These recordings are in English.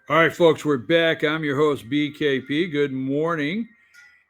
All right, folks, we're back. I'm your host, BKP. Good morning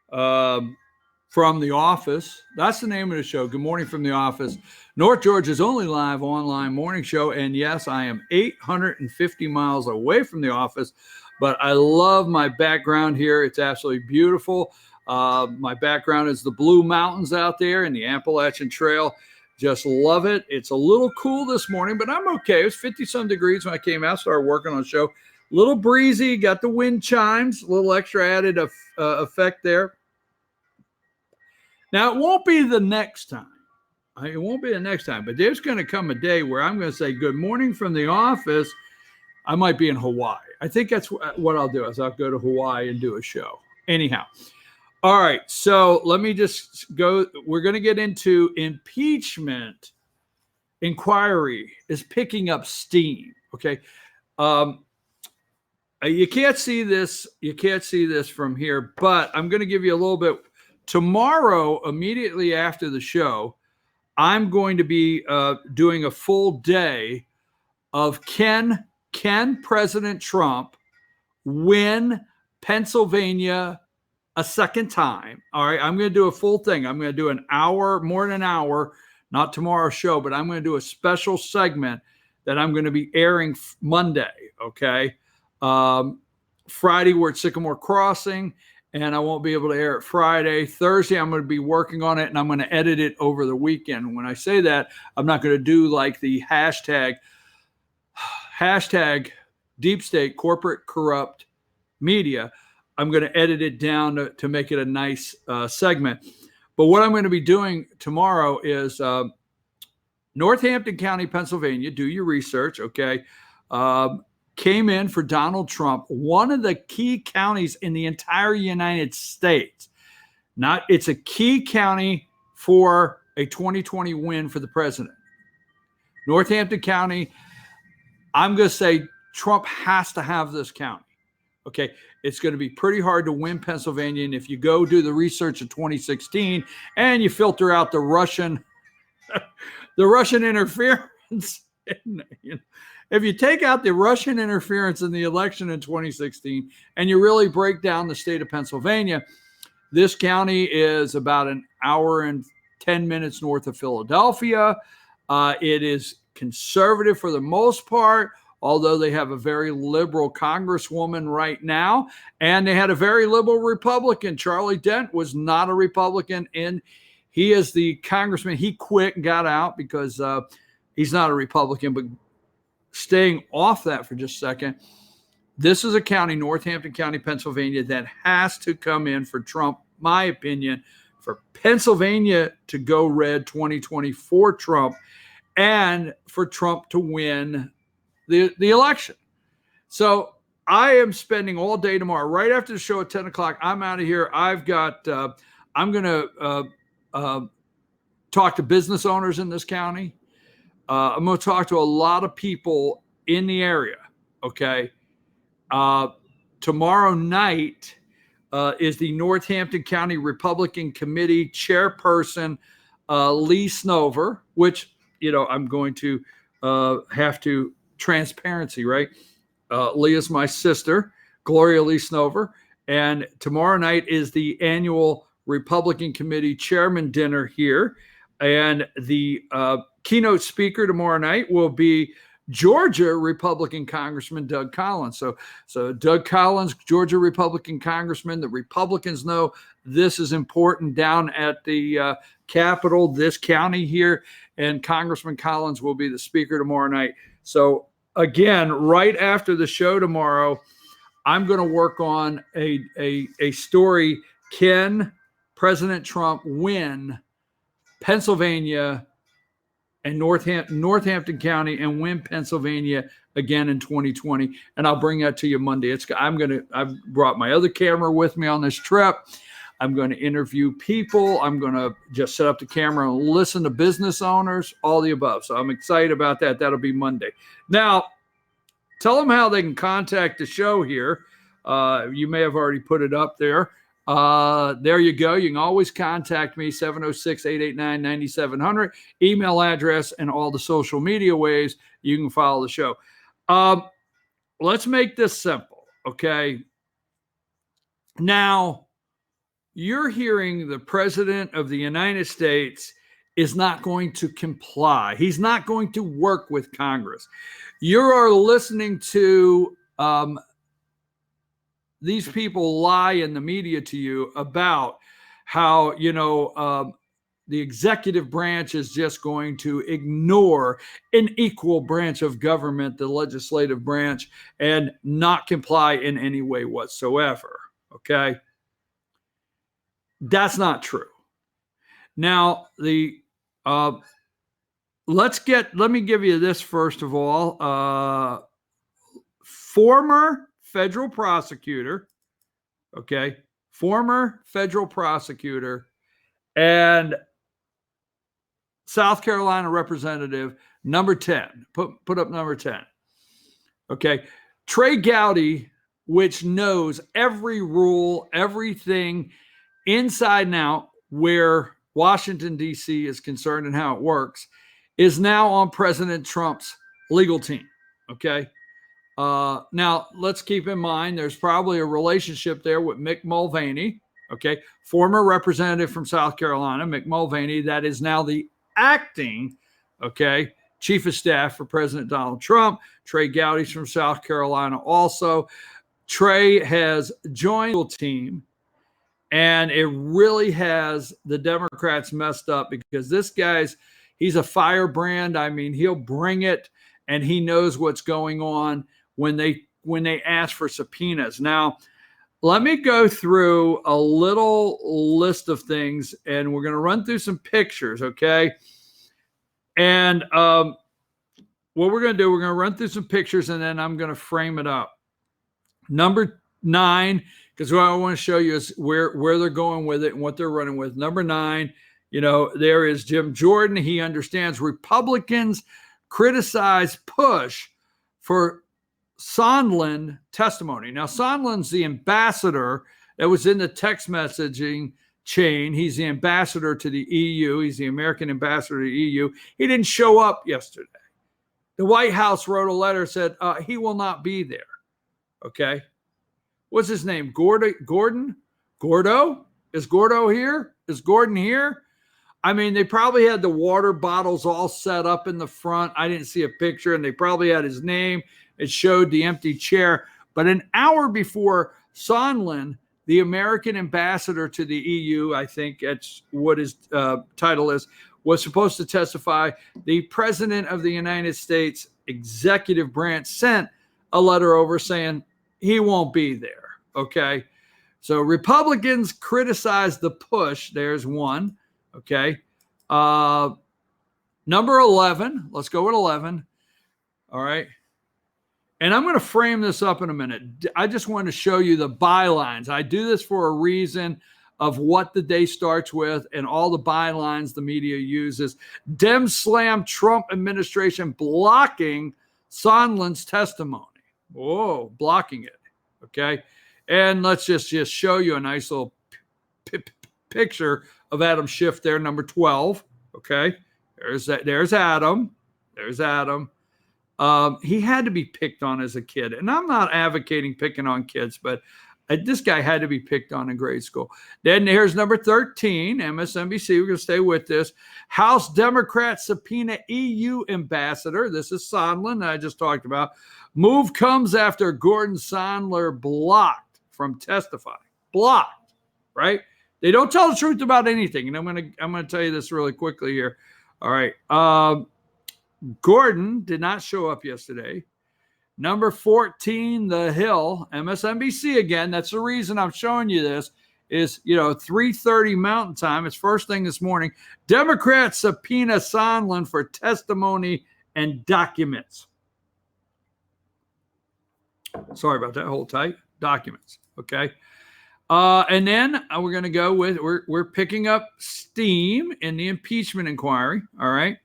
from the office. That's the name of the show. Good morning from the office. North Georgia's only live online morning show. And yes, I am 850 miles away from the office, but I love my background here. It's absolutely beautiful. My background is the Blue Mountains out there and the Appalachian Trail. Just love it. It's a little cool this morning, but I'm okay. It was 50-some degrees when I came out, started working on the show. Little breezy, got the wind chimes, a little extra added effect there. Now, it won't be the next time. It won't be the next time, but there's going to come a day where I'm going to say good morning from the office. I might be in Hawaii. I think that's what I'll do is I'll go to Hawaii and do a show. Anyhow. All right, so let me just go. We're going to get into impeachment. Inquiry is picking up steam, okay? You can't see this. You can't see this from here, but I'm going to give you a little bit. Tomorrow, immediately after the show, I'm going to be doing a full day of can President Trump win Pennsylvania a second time? All right, I'm going to do a full thing. I'm going to do an hour, more than an hour, not tomorrow's show, but I'm going to do a special segment that I'm going to be airing Monday, okay? Friday, we're at Sycamore Crossing, and I won't be able to air it Friday. Thursday, I'm going to be working on it, and I'm going to edit it over the weekend. When I say that, I'm not going to do like the hashtag deep state corporate corrupt media. I'm going to edit it down to make it a nice segment. But what I'm going to be doing tomorrow is Northampton County, Pennsylvania. Do your research, okay? Came in for Donald Trump, one of the key counties in the entire United States. It's a key county for a 2020 win for the president. Northampton County, I'm going to say Trump has to have this county. Okay, it's going to be pretty hard to win Pennsylvania. And if you go do the research of 2016 and you filter out the Russian interference, if you take out the Russian interference in the election in 2016 and you really break down the state of Pennsylvania, this county is about an hour and 10 minutes north of Philadelphia. It is conservative for the most part, although they have a very liberal congresswoman right now, and they had a very liberal Republican. Charlie Dent was not a Republican, and he is the congressman. He quit and got out because he's not a Republican. But staying off that for just a second, this is a county, Northampton County, Pennsylvania, that has to come in for Trump, my opinion, for Pennsylvania to go red 2020 for Trump, and for Trump to win the election. So I am spending all day tomorrow, right after the show at 10 o'clock. I'm out of here. I've got, I'm going to talk to business owners in this county. I'm going to talk to a lot of people in the area. Okay. Tomorrow night is the Northampton County Republican Committee chairperson, Lee Snover, which, I'm going to have to transparency, right? Lee is my sister, Gloria Lee Snover. And tomorrow night is the annual Republican Committee chairman dinner here. And the keynote speaker tomorrow night will be Georgia Republican Congressman Doug Collins. So Doug Collins, Georgia Republican Congressman, the Republicans know this is important down at the Capitol, this county here, and Congressman Collins will be the speaker tomorrow night. So again, right after the show tomorrow, I'm going to work on a story. Can President Trump win Pennsylvania and Northampton County and win Pennsylvania again in 2020? And I'll bring that to you Monday. I've brought my other camera with me on this trip. I'm going to interview people. I'm going to just set up the camera and listen to business owners, all the above. So I'm excited about that. That'll be Monday. Now, tell them how they can contact the show here. You may have already put it up there. There you go. You can always contact me, 706-889-9700, email address, and all the social media ways you can follow the show. let's make this simple, okay? Now, you're hearing the president of the United States is not going to comply. He's not going to work with Congress. You are listening to these people lie in the media to you about how, the executive branch is just going to ignore an equal branch of government, the legislative branch, and not comply in any way whatsoever. Okay. That's not true. Now, let me give you this first of all. Former federal prosecutor, okay, former federal prosecutor and South Carolina representative, number 10. Put up number 10. Okay. Trey Gowdy, which knows every rule, everything inside and out where Washington, D.C. is concerned and how it works, is now on President Trump's legal team. Okay. Now, let's keep in mind there's probably a relationship there with Mick Mulvaney, okay, former representative from South Carolina, Mick Mulvaney, that is now the acting, okay, chief of staff for President Donald Trump. Trey Gowdy's from South Carolina also. Trey has joined the team, and it really has the Democrats messed up because this he's a firebrand. I mean, he'll bring it, and he knows what's going on when they ask for subpoenas. Now, let me go through a little list of things, and we're going to run through some pictures, okay? And what we're going to do, we're going to run through some pictures, and then I'm going to frame it up. Number 9, because what I want to show you is where they're going with it and what they're running with. Number 9, there is Jim Jordan. He understands Republicans criticize push for Sondland testimony. Now, Sondland's the ambassador that was in the text messaging chain. He's the ambassador to the EU. He's the American ambassador to the EU. He didn't show up yesterday. The White House wrote a letter, said he will not be there. Okay. What's his name? Gordon? Gordo? Is Gordo here? Is Gordon here? I mean, they probably had the water bottles all set up in the front. I didn't see a picture, and they probably had his name. It showed the empty chair. But an hour before, Sondland, the American ambassador to the EU, I think that's what his title is, was supposed to testify. The president of the United States executive branch sent a letter over saying he won't be there. Okay. So Republicans criticize the push. There's one. Okay. Number 11. Let's go with 11. All right. And I'm going to frame this up in a minute. I just want to show you the bylines. I do this for a reason of what the day starts with and all the bylines the media uses. Dem slam Trump administration blocking Sondland's testimony. Whoa, blocking it. Okay. And let's just show you a nice little picture of Adam Schiff there, number 12. Okay. There's Adam. There's Adam. He had to be picked on as a kid. And I'm not advocating picking on kids, but this guy had to be picked on in grade school. Then here's number 13, MSNBC. We're going to stay with this. House Democrats subpoena EU ambassador. This is Sondland I just talked about. Move comes after Gordon Sondland blocked from testifying. Blocked, right? They don't tell the truth about anything. And I'm going to tell you this really quickly here. All right. Gordon did not show up yesterday. Number 14, The Hill, MSNBC again. That's the reason I'm showing you this is, 3:30 Mountain Time. It's first thing this morning. Democrats subpoena Sondland for testimony and documents. Sorry about that. Hold tight. Documents. Okay. And then we're going to go with, we're picking up steam in the impeachment inquiry. All right.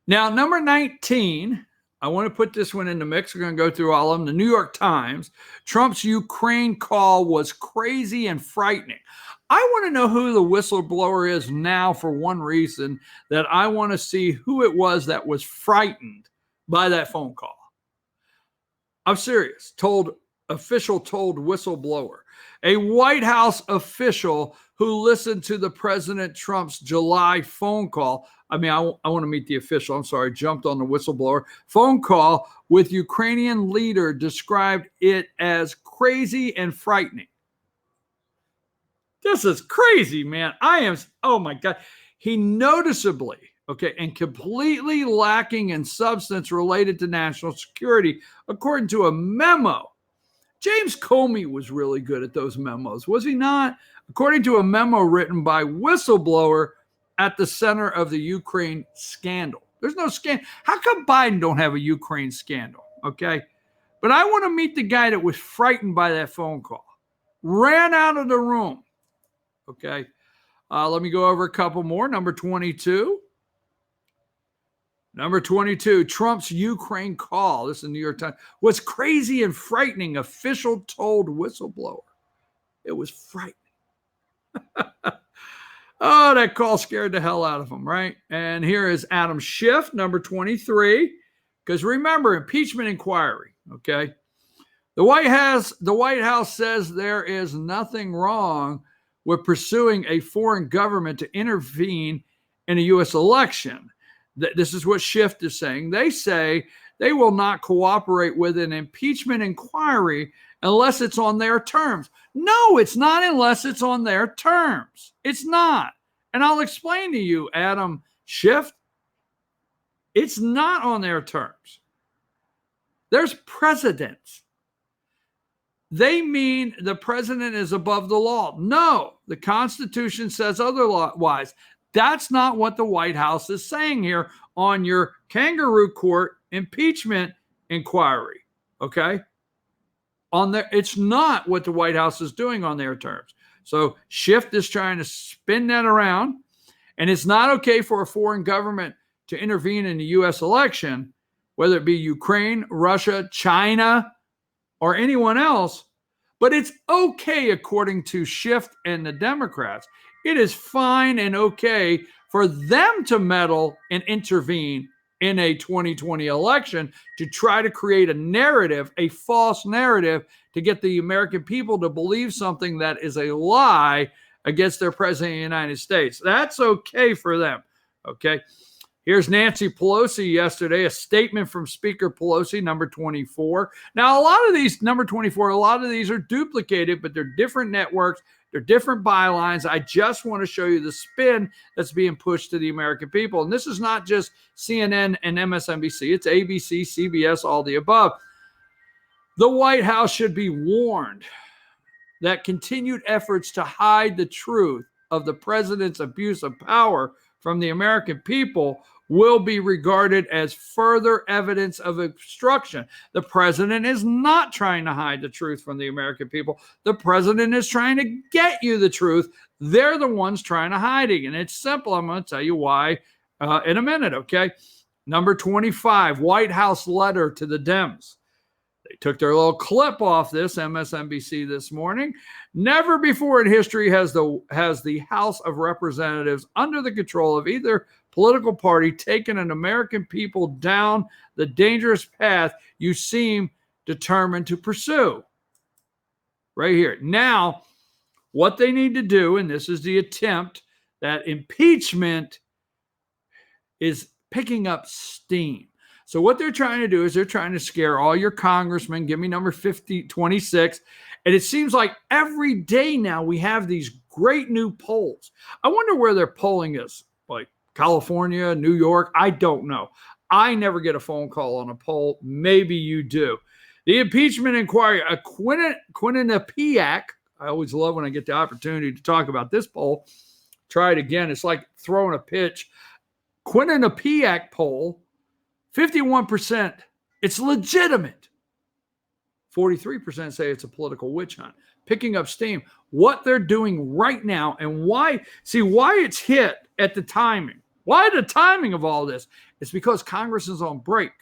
Now, number 19, I want to put this one in the mix. We're going to go through all of them. The New York Times, Trump's Ukraine call was crazy and frightening. I want to know who the whistleblower is now for one reason, that I want to see who it was that was frightened by that phone call. I'm serious. Official told whistleblower. A White House official who listened to the President Trump's July phone call. I mean, I want to meet the official. I'm sorry, jumped on the whistleblower. Phone call with Ukrainian leader described it as crazy and frightening. This is crazy, man. Oh my God. He noticeably, okay, and completely lacking in substance related to national security, according to a memo. James Comey was really good at those memos, was he not? According to a memo written by whistleblower at the center of the Ukraine scandal. There's no scandal. How come Biden don't have a Ukraine scandal? Okay. But I want to meet the guy that was frightened by that phone call, ran out of the room. Okay. Let me go over a couple more. Number 22. Number 22, Trump's Ukraine call. This is the New York Times. Was crazy and frightening, official told whistleblower. It was frightening. Oh, that call scared the hell out of him, right? And here is Adam Schiff, number 23. Because remember, impeachment inquiry, okay? The White House says there is nothing wrong with pursuing a foreign government to intervene in a U.S. election. This is what Schiff is saying. They say they will not cooperate with an impeachment inquiry unless it's on their terms. No, it's not unless it's on their terms. It's not. And I'll explain to you, Adam Schiff, it's not on their terms. There's precedents. They mean the president is above the law. No, the Constitution says otherwise. That's not what the White House is saying here on your kangaroo court impeachment inquiry. Okay? It's not what the White House is doing on their terms. So Schiff is trying to spin that around. And it's not okay for a foreign government to intervene in the U.S. election, whether it be Ukraine, Russia, China, or anyone else. But it's okay, according to Schiff and the Democrats. It is fine and okay for them to meddle and intervene in a 2020 election to try to create a narrative, a false narrative, to get the American people to believe something that is a lie against their president of the United States. That's okay for them, okay? Here's Nancy Pelosi yesterday, a statement from Speaker Pelosi, number 24. Now, a lot of these, number 24, a lot of these are duplicated, but they're different networks. They're different bylines. I just want to show you the spin that's being pushed to the American people. And this is not just CNN and MSNBC. It's ABC, CBS, all the above. The White House should be warned that continued efforts to hide the truth of the president's abuse of power from the American people will be regarded as further evidence of obstruction. The president is not trying to hide the truth from the American people. The president is trying to get you the truth. They're the ones trying to hide it. And it's simple. I'm going to tell you why in a minute, okay? Number 25, White House letter to the Dems. They took their little clip off this, MSNBC this morning. Never before in history has the House of Representatives, under the control of either political party, taken an American people down the dangerous path you seem determined to pursue. Right here. Now, what they need to do, and this is the attempt, that impeachment is picking up steam. So what they're trying to do is they're trying to scare all your congressmen. Give me number 26. And it seems like every day now we have these great new polls. I wonder where they're polling us, like California, New York. I don't know. I never get a phone call on a poll. Maybe you do. The impeachment inquiry, Quinnipiac. I always love when I get the opportunity to talk about this poll. Try it again. It's like throwing a pitch. Quinnipiac poll. 51%, it's legitimate. 43% say it's a political witch hunt. Picking up steam. What they're doing right now and why it's hit at the timing. Why the timing of all this? It's because Congress is on break.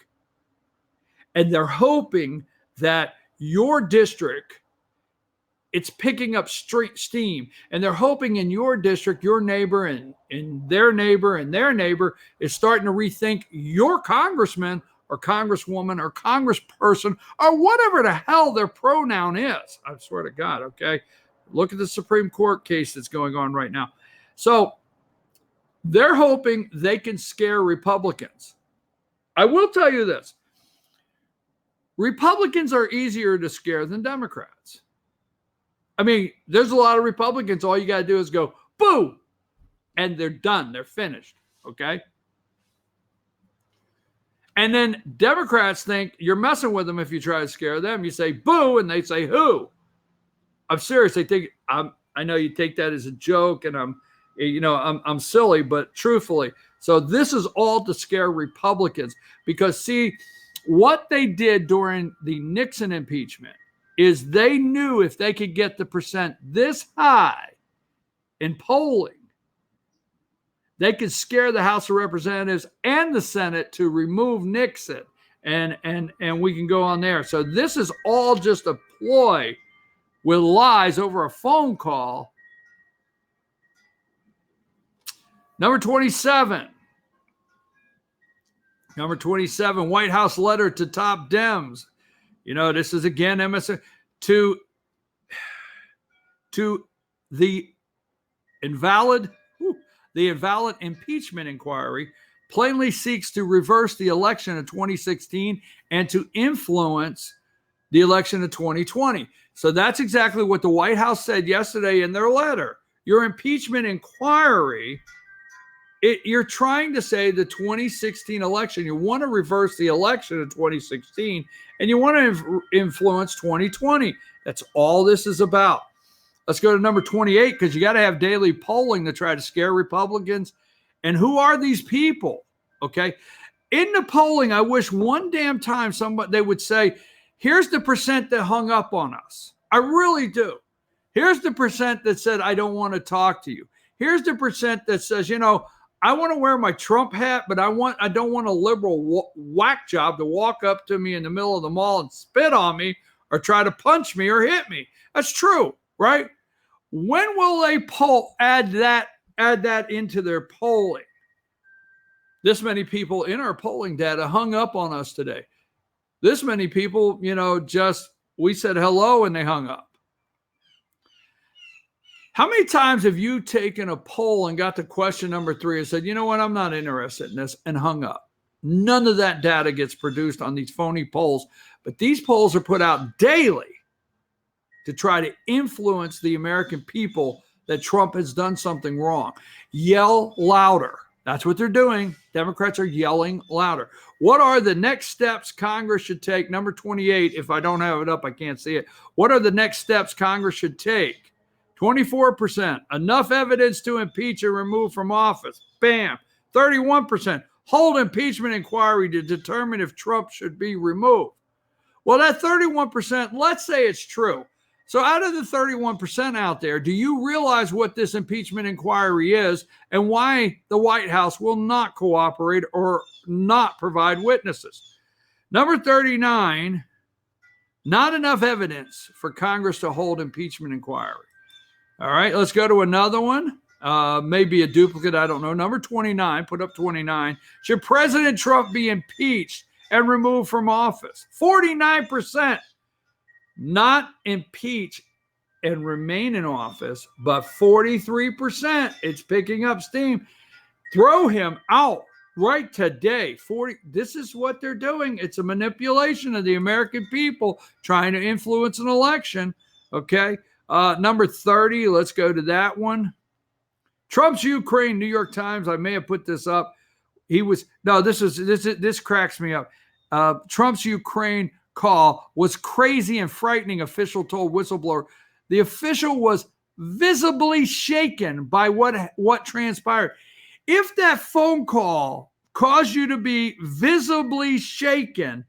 And they're hoping that your district, it's picking up steam. And they're hoping in your district, your neighbor and their neighbor is starting to rethink your congressman or congresswoman or congressperson or whatever the hell their pronoun is. I swear to God, okay? Look at the Supreme Court case that's going on right now. So they're hoping they can scare Republicans. I will tell you this. Republicans are easier to scare than Democrats. I mean, there's a lot of Republicans. All you got to do is go, boo, and they're done. They're finished, okay? And then Democrats think you're messing with them if you try to scare them. You say, boo, and they say, who? I'm serious. They think, I know you take that as a joke, and I'm silly, but truthfully. So this is all to scare Republicans because, see, what they did during the Nixon impeachment is they knew if they could get the percent this high in polling, they could scare the House of Representatives and the Senate to remove Nixon, and we can go on there. So this is all just a ploy with lies over a phone call. Number 27. Number 27, White House letter to top Dems. This is again MSN to the invalid impeachment inquiry plainly seeks to reverse the election of 2016 and to influence the election of 2020. So that's exactly what the White House said yesterday in their letter. Your impeachment inquiry, you're trying to say the 2016 election, you want to reverse the election of 2016 and you want to influence 2020. That's all this is about. Let's go to number 28 because you got to have daily polling to try to scare Republicans. And who are these people? Okay. In the polling, I wish one damn time they would say, here's the percent that hung up on us. I really do. Here's the percent that said, I don't want to talk to you. Here's the percent that says, I want to wear my Trump hat, but I don't want a liberal whack job to walk up to me in the middle of the mall and spit on me or try to punch me or hit me. That's true, right? When will they add that into their polling? This many people in our polling data hung up on us today. This many people, we said hello and they hung up. How many times have you taken a poll and got to question number 3 and said, you know what, I'm not interested in this, and hung up? None of that data gets produced on these phony polls, but these polls are put out daily to try to influence the American people that Trump has done something wrong. Yell louder. That's what they're doing. Democrats are yelling louder. What are the next steps Congress should take? Number 28, if I don't have it up, I can't see it. What are the next steps Congress should take? 24%, enough evidence to impeach and remove from office. Bam. 31%, hold impeachment inquiry to determine if Trump should be removed. Well, that 31%, let's say it's true. So out of the 31% out there, do you realize what this impeachment inquiry is and why the White House will not cooperate or not provide witnesses? Number 39, not enough evidence for Congress to hold impeachment inquiry. All right, let's go to another one. Maybe a duplicate, I don't know. Number 29, put up 29. Should President Trump be impeached and removed from office? 49%. Not impeach and remain in office, but 43%. It's picking up steam. Throw him out right today. This is what they're doing. It's a manipulation of the American people trying to influence an election. Okay. Number 30, let's go to that one. Trump's Ukraine, New York Times. I may have put this up. This cracks me up. Trump's Ukraine call was crazy and frightening, official told whistleblower. The official was visibly shaken by what transpired. If that phone call caused you to be visibly shaken,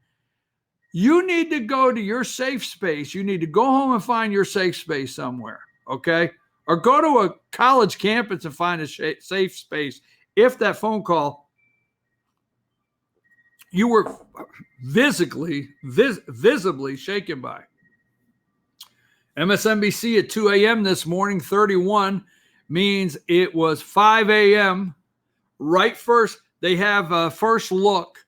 you need to go to your safe space. You need to go home and find your safe space somewhere, okay? Or go to a college campus and find a safe space. If that phone call you were visibly shaken by. MSNBC at 2 a.m. this morning, 31 means it was 5 a.m. Right first, they have a first look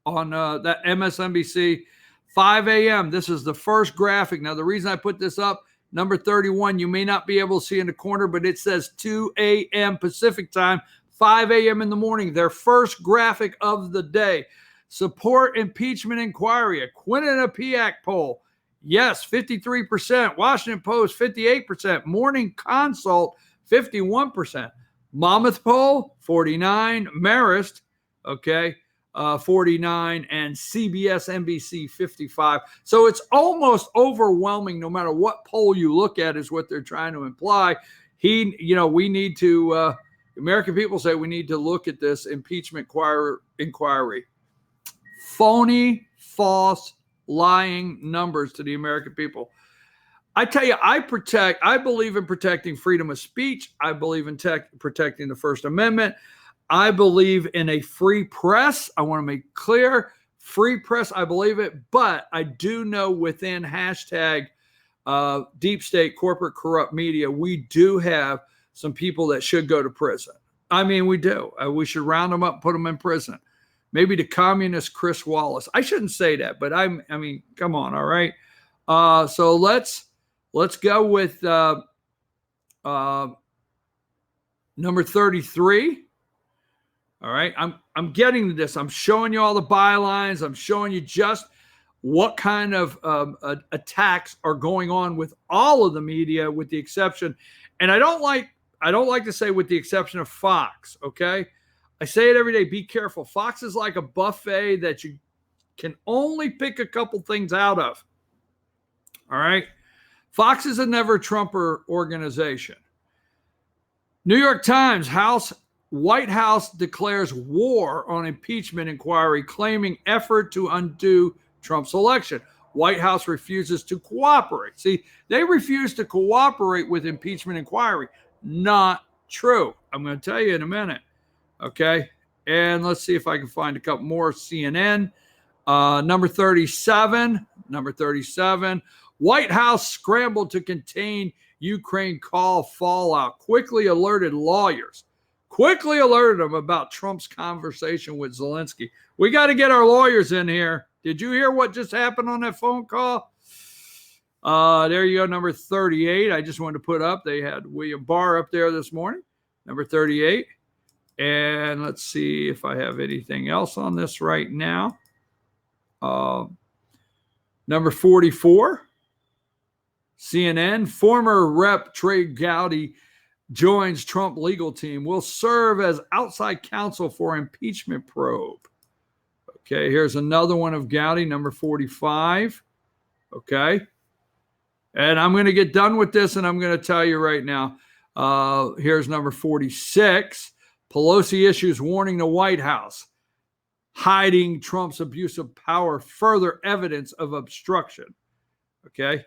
on that MSNBC, 5 a.m. This is the first graphic. Now, the reason I put this up, number 31, you may not be able to see in the corner, but it says 2 a.m. Pacific time, 5 a.m. in the morning. Their first graphic of the day. Support impeachment inquiry. A Quinnipiac poll. Yes, 53%. Washington Post, 58%. Morning Consult, 51%. Monmouth poll, 49. Marist, okay, 49, and CBS NBC 55. So it's almost overwhelming. No matter what poll you look at, is what they're trying to imply. We need to. American people say we need to look at this impeachment inquiry. Phony, false, lying numbers to the American people. I tell you, I believe in protecting freedom of speech. I believe in protecting the First Amendment. I believe in a free press. I want to make clear, free press, I believe it. But I do know within hashtag deep state corporate corrupt media, we do have some people that should go to prison. I mean, we do. We should round them up and put them in prison. Maybe the communist Chris Wallace. I shouldn't say that, but I mean, come on, all right? So let's go with number 33. All right, I'm getting to this. I'm showing you all the bylines. I'm showing you just what kind of attacks are going on with all of the media, with the exception, and I don't like to say with the exception of Fox. Okay, I say it every day. Be careful. Fox is like a buffet that you can only pick a couple things out of. All right, Fox is a never Trumper organization. New York Times, White House declares war on impeachment inquiry, claiming effort to undo Trump's election. White House refuses to cooperate. See, they refuse to cooperate with impeachment inquiry. Not true. I'm going to tell you in a minute. Okay. And let's see if I can find a couple more. CNN. Number 37. White House scrambled to contain Ukraine call fallout. Quickly alerted them about Trump's conversation with Zelensky. We got to get our lawyers in here. Did you hear what just happened on that phone call? There you go, number 38. I just wanted to put up. They had William Barr up there this morning, number 38. And let's see if I have anything else on this right now. Number 44, CNN, former Rep. Trey Gowdy joins Trump legal team, will serve as outside counsel for impeachment probe. Okay, here's another one of Gowdy, number 45. Okay. And I'm going to get done with this, and I'm going to tell you right now. Here's number 46. Pelosi issues warning the White House, hiding Trump's abuse of power, further evidence of obstruction. Okay.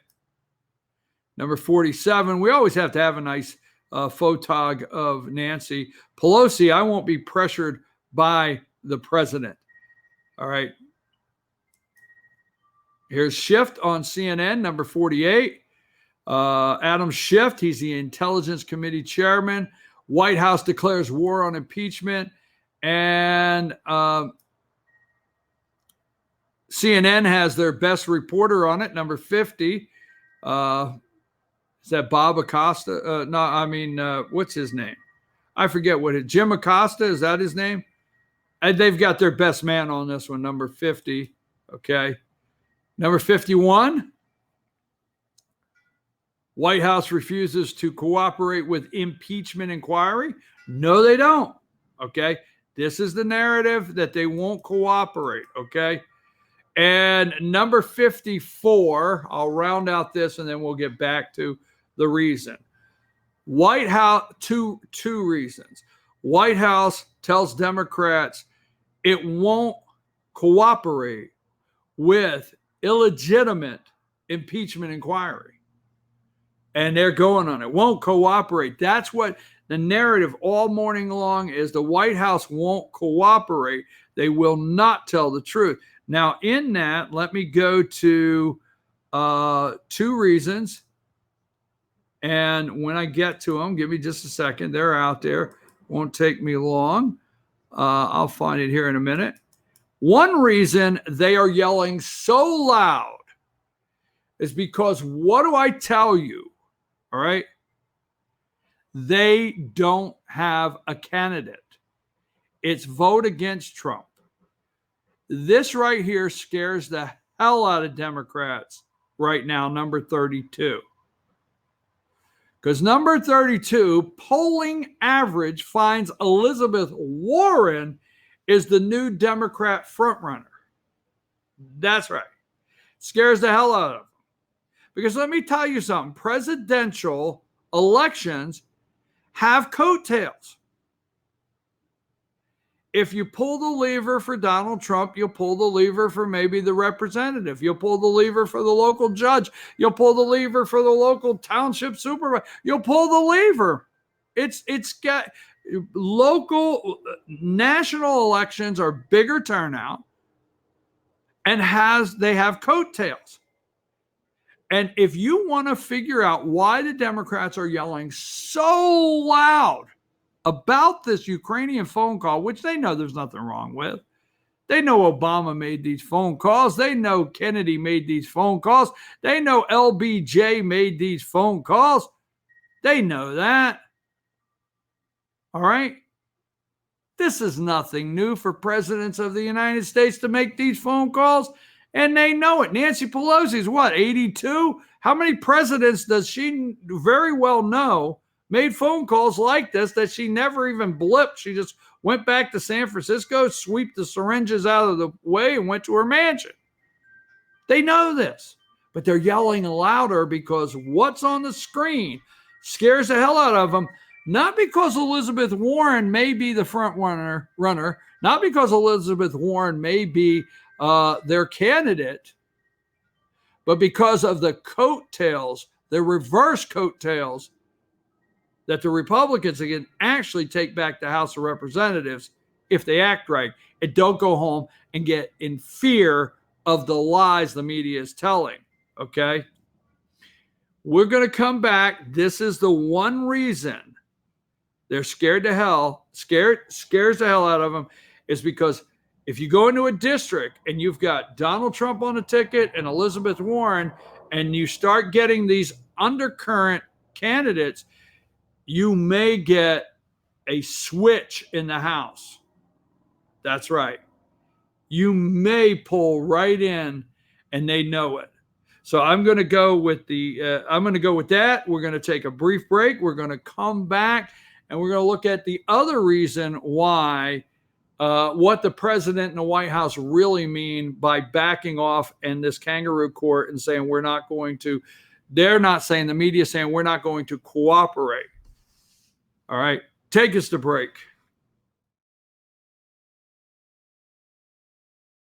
Number 47. We always have to have a nice photog of Nancy Pelosi. I won't be pressured by the president. All right. Here's Schiff on CNN, number 48. Adam Schiff, he's the Intelligence Committee chairman. White House declares war on impeachment. And CNN has their best reporter on it, number 50. Is that Bob Acosta? What's his name? I forget what Jim Acosta, is that his name? And they've got their best man on this one, number 50. Okay. Number 51. White House refuses to cooperate with impeachment inquiry. No, they don't. Okay. This is the narrative that they won't cooperate. Okay. And number 54, I'll round out this and then we'll get back to the reason. White House, two reasons. White House tells Democrats it won't cooperate with illegitimate impeachment inquiry. And they're going on it. Won't cooperate. That's what the narrative all morning long is. The White House won't cooperate. They will not tell the truth. Now, in that, let me go to 2 reasons. And when I get to them, give me just a second. They're out there. Won't take me long. I'll find it here in a minute. One reason they are yelling so loud is because, what do I tell you? All right. They don't have a candidate. It's vote against Trump. This right here scares the hell out of Democrats right now, number 32. Because number 32, polling average finds Elizabeth Warren is the new Democrat frontrunner. That's right. Scares the hell out of them. Because let me tell you something. Presidential elections have coattails. If you pull the lever for Donald Trump, you'll pull the lever for maybe the representative. You'll pull the lever for the local judge. You'll pull the lever for the local township supervisor. You'll pull the lever. It's got local, national elections are bigger turnout and they have coattails. And if you want to figure out why the Democrats are yelling so loud about this Ukrainian phone call, which they know there's nothing wrong with. They know Obama made these phone calls. They know Kennedy made these phone calls. They know LBJ made these phone calls. They know that. All right? This is nothing new for presidents of the United States to make these phone calls, and they know it. Nancy Pelosi's what, 82? How many presidents does she very well know made phone calls like this that she never even blipped? She just went back to San Francisco, swept the syringes out of the way, and went to her mansion. They know this, but they're yelling louder because what's on the screen scares the hell out of them. Not because Elizabeth Warren may be the front runner, not because Elizabeth Warren may be their candidate, but because of the coattails, the reverse coattails that the Republicans can actually take back the House of Representatives if they act right and don't go home and get in fear of the lies the media is telling. Okay? We're going to come back. This is the one reason they're scares the hell out of them, is because if you go into a district and you've got Donald Trump on the ticket and Elizabeth Warren, and you start getting these undercurrent candidates, you may get a switch in the House. That's right. You may pull right in, and they know it. So I'm going to go with that. We're going to take a brief break. We're going to come back, and we're going to look at the other reason why, what the president and the White House really mean by backing off in this kangaroo court and saying they're not saying, the media saying we're not going to cooperate. All right, take us to break.